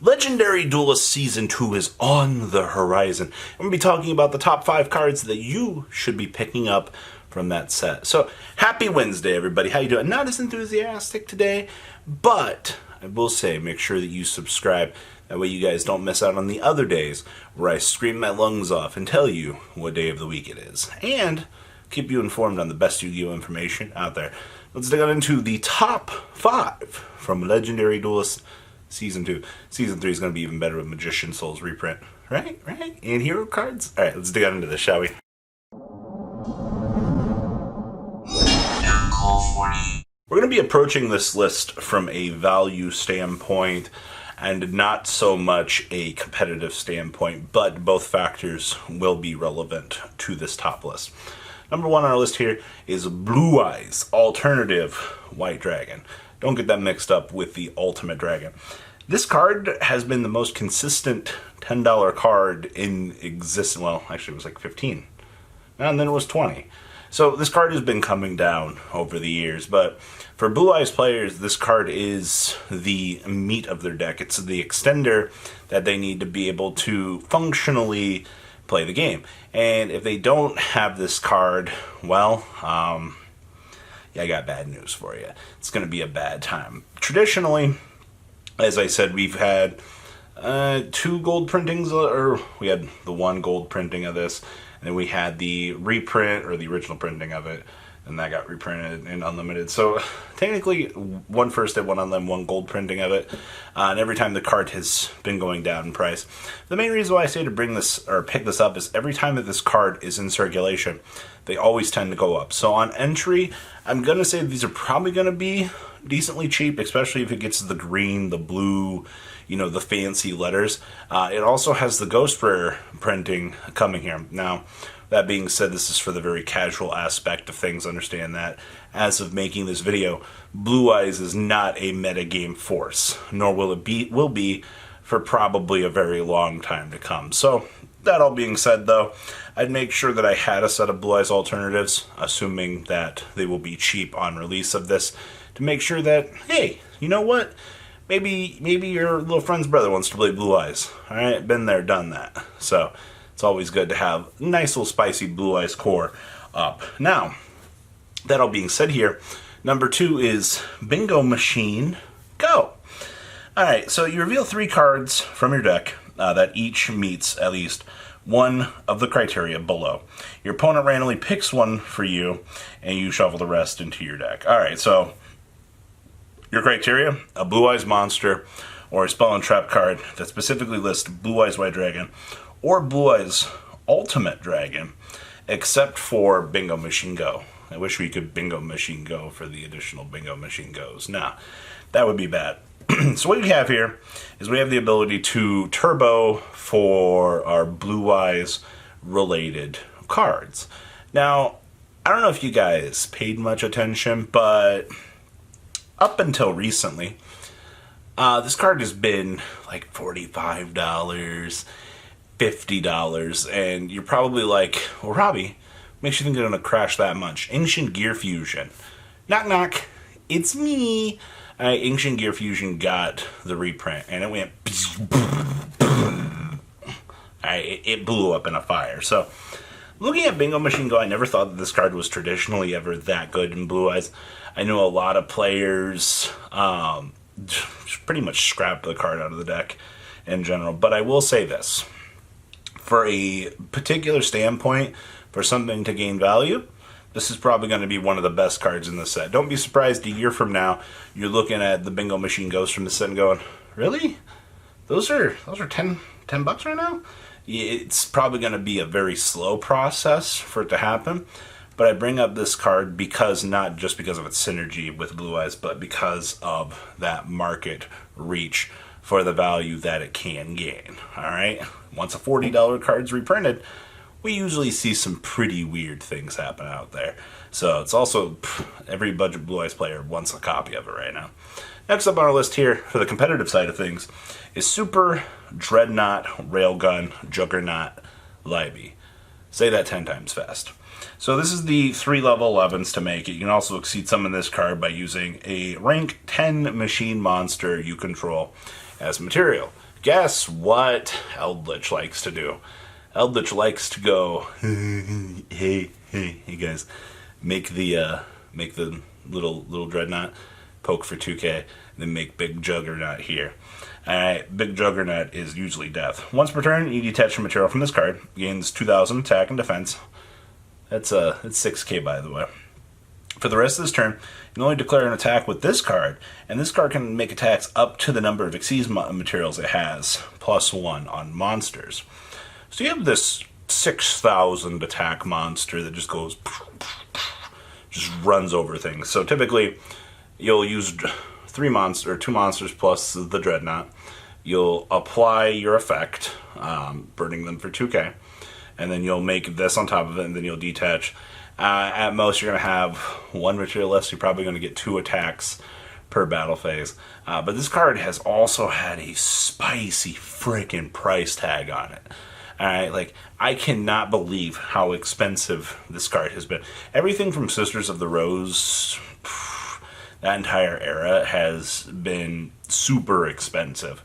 Legendary Duelist Season 2 is on the horizon. I'm going to be talking about the top 5 cards that you should be picking up from that set. So, happy Wednesday, everybody. How you doing? Not as enthusiastic today, but I will say make sure that you subscribe. That way you guys don't miss out on the other days where I scream my lungs off and tell you what day of the week it is. And keep you informed on the best Yu-Gi-Oh! Information out there. Let's dig on into the top 5 from Legendary Duelist Season 2. Season 3 is going to be even better with Magician Souls reprint. Right? And hero cards? Alright, let's dig on into this, shall we? We're going to be approaching this list from a value standpoint and not so much a competitive standpoint, but both factors will be relevant to this top list. Number 1 on our list here is Blue Eyes Alternative White Dragon. Don't get that mixed up with the Ultimate Dragon. This card has been the most consistent $10 card in existence. Well, actually it was like 15. And then it was 20. So this card has been coming down over the years, but for Blue Eyes players, this card is the meat of their deck. It's the extender that they need to be able to functionally play the game. And if they don't have this card, well, yeah, I got bad news for you. It's going to be a bad time. Traditionally, as I said, we've had 2 gold printings, or we had the 1 gold printing of this, and then we had the reprint, or the original printing of it, and that got reprinted in Unlimited. So technically, 1 first hit, 1 unlimited, 1 gold printing of it, and every time the card has been going down in price. The main reason why I say to bring this, or pick this up, is every time that this card is in circulation, they always tend to go up. So on entry, I'm going to say these are probably going to be decently cheap, especially if it gets the green, the blue, you know, the fancy letters. It also has the Ghost Rare printing coming here. Now, that being said, this is for the very casual aspect of things. Understand that as of making this video, Blue Eyes is not a metagame force, nor will be for probably a very long time to come. So, that all being said, though, I'd make sure that I had a set of Blue Eyes alternatives, assuming that they will be cheap on release of this, to make sure that, hey, you know what? Maybe your little friend's brother wants to play Blue Eyes. Alright, been there, done that. So, it's always good to have a nice little spicy Blue Eyes core up. Now, that all being said here, number 2 is Bingo Machine Go. Alright, so you reveal 3 cards from your deck that each meets at least one of the criteria below. Your opponent randomly picks one for you, and you shuffle the rest into your deck. Alright, so your criteria: a Blue Eyes monster, or a spell and trap card that specifically lists Blue Eyes White Dragon, or Blue Eyes Ultimate Dragon, except for Bingo Machine Go. I wish we could Bingo Machine Go for the additional Bingo Machine Goes. Nah, that would be bad. So what we have here is we have the ability to turbo for our Blue Eyes related cards. Now, I don't know if you guys paid much attention, but up until recently, this card has been like $45, $50, and you're probably like, well, Robbie, makes you think they're going to crash that much. Ancient Gear Fusion. Knock, knock. It's me. Ancient Gear Fusion got the reprint, and it went it blew up in a fire. So, looking at Bingo Machine Go, I never thought that this card was traditionally ever that good in Blue Eyes. I know a lot of players pretty much scrapped the card out of the deck in general, but I will say this. For a particular standpoint, for something to gain value, this is probably going to be one of the best cards in the set. Don't be surprised a year from now, you're looking at the Bingo Machine Goes from the set and going, really? Those are $10 right now? It's probably going to be a very slow process for it to happen. But I bring up this card because, not just because of its synergy with Blue Eyes, but because of that market reach for the value that it can gain. Alright? Once a $40 card's reprinted, we usually see some pretty weird things happen out there. So it's also, every budget Blue Eyes player wants a copy of it right now. Next up on our list here, for the competitive side of things, is Super Dreadnought Railgun Juggernaut Libby. Say that 10 times fast. So this is the 3 level 11s to make it. You can also exceed some in this card by using a rank 10 machine monster you control as material. guess what Eldritch likes to do? Eldritch likes to go, hey guys, make the little Dreadnought, poke for 2k, and then make Big Juggernaut here. Alright, Big Juggernaut is usually death. Once per turn, you detach a material from this card, gains 2,000 attack and defense. That's 6k, by the way. For the rest of this turn, you can only declare an attack with this card, and this card can make attacks up to the number of Exceed materials it has, +1 on monsters. So you have this 6,000 attack monster that just runs over things. So typically, you'll use 2 monsters plus the Dreadnought. You'll apply your effect, burning them for 2k, and then you'll make this on top of it, and then you'll detach. At most, you're going to have 1 material left, so you're probably going to get 2 attacks per battle phase. But this card has also had a spicy freaking price tag on it. Alright, like, I cannot believe how expensive this card has been. Everything from Sisters of the Rose, that entire era has been super expensive.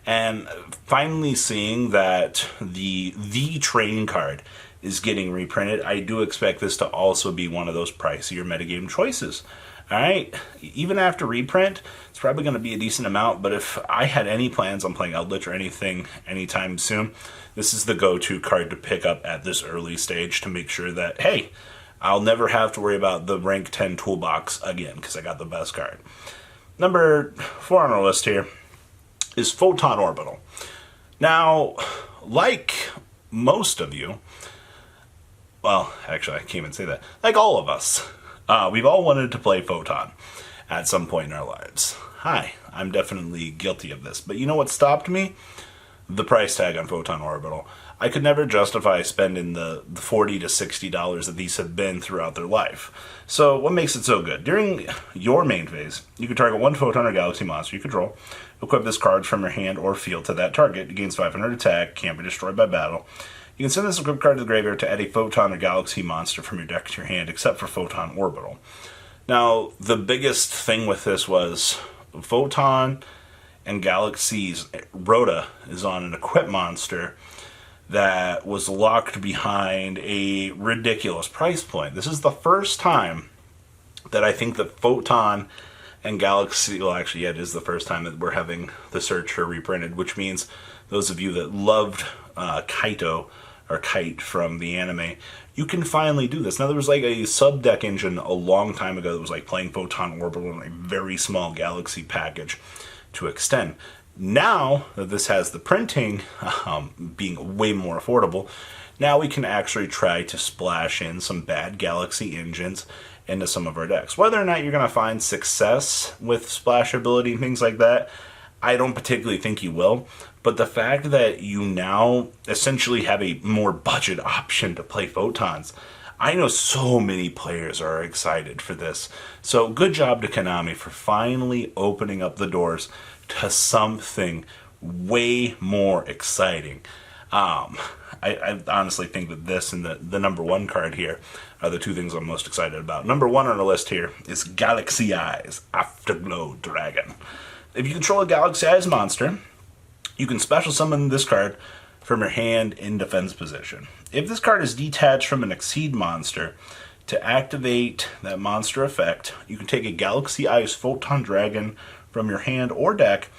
And finally seeing that the train card is getting reprinted, I do expect this to also be one of those pricier metagame choices. Alright, even after reprint, it's probably going to be a decent amount, but if I had any plans on playing Eldritch or anything anytime soon, this is the go-to card to pick up at this early stage to make sure that, hey, I'll never have to worry about the rank 10 toolbox again, because I got the best card. Number 4 on our list here is Photon Orbital. Now, like most of you, well, actually, I can't even say that, like all of us, we've all wanted to play Photon at some point in our lives. Hi, I'm definitely guilty of this. But you know what stopped me? The price tag on Photon Orbital. I could never justify spending the $40 to $60 that these have been throughout their life. So what makes it so good? During your main phase, you can target 1 Photon or Galaxy monster you control, equip this card from your hand or field to that target, it gains 500 attack, can't be destroyed by battle. You can send this equipped card to the graveyard to add a Photon or Galaxy monster from your deck to your hand, except for Photon Orbital. Now, the biggest thing with this was Photon and Galaxy's Rhoda is on an equip monster that was locked behind a ridiculous price point. This is the first time that I think that Photon and Galaxy, well, actually, yeah, it is the first time that we're having the Searcher reprinted, which means those of you that loved Kaito, or Kite from the anime, you can finally do this. Now, there was like a sub-deck engine a long time ago that was like playing Photon Orbital in a very small Galaxy package to extend. Now that this has the printing being way more affordable, now we can actually try to splash in some bad Galaxy engines into some of our decks. Whether or not you're going to find success with splashability and things like that, I don't particularly think you will. But the fact that you now essentially have a more budget option to play Photons, I know so many players are excited for this. So good job to Konami for finally opening up the doors to something way more exciting. I honestly think that this and the number 1 card here are the 2 things I'm most excited about. Number 1 on the list here is Galaxy Eyes Afterglow Dragon. If you control a Galaxy Eyes monster, you can special summon this card from your hand in defense position. If this card is detached from an Exceed monster, to activate that monster effect, you can take a Galaxy Eyes Photon Dragon from your hand or deck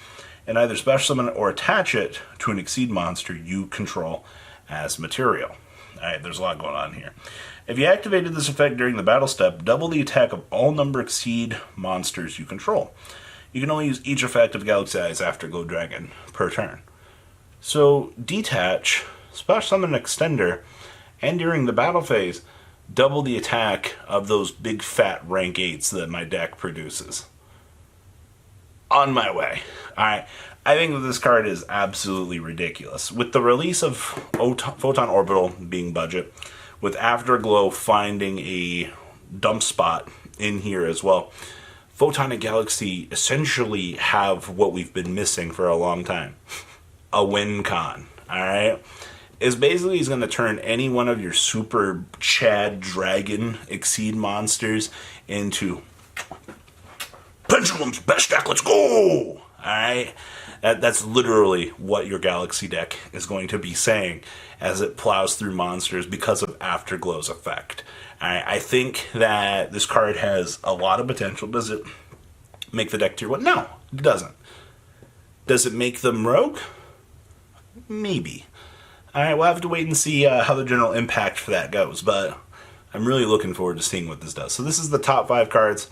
and either special summon it or attach it to an Exceed monster you control as material. Alright, there's a lot going on here. If you activated this effect during the battle step, double the attack of all number Exceed monsters you control. You can only use each effect of Galaxy Eyes Afterglow Dragon per turn. So, detach, special summon an extender, and during the battle phase, double the attack of those big fat rank 8s that my deck produces. On my way. Alright, I think that this card is absolutely ridiculous. With the release of Photon Orbital being budget, with Afterglow finding a dump spot in here as well, Photon and Galaxy essentially have what we've been missing for a long time. A win con, alright? Is basically he's going to turn any one of your super Chad Dragon Exceed monsters into Pendulum's best deck, let's go! Alright? That's literally what your Galaxy deck is going to be saying as it plows through monsters because of Afterglow's effect. I think that this card has a lot of potential. Does it make the deck tier 1? No, it doesn't. Does it make them rogue? Maybe. Alright, we'll have to wait and see how the general impact for that goes, but I'm really looking forward to seeing what this does. So this is the top 5 cards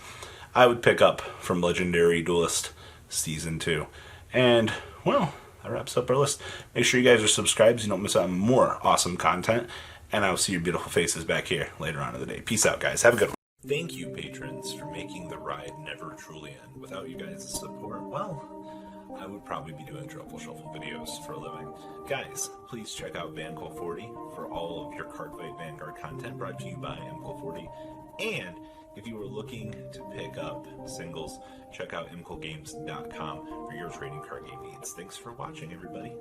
I would pick up from Legendary Duelist Season 2. And, well, that wraps up our list. Make sure you guys are subscribed so you don't miss out on more awesome content. And I will see your beautiful faces back here later on in the day. Peace out, guys. Have a good one. Thank you, patrons, for making the ride never truly end. Without you guys' support, well, I would probably be doing Truffle Shuffle videos for a living. Guys, please check out VanCall40 for all of your Cardfight Vanguard content brought to you by MCall40. And if you are looking to pick up singles, check out mcallgames.com for your trading card game needs. Thanks for watching, everybody.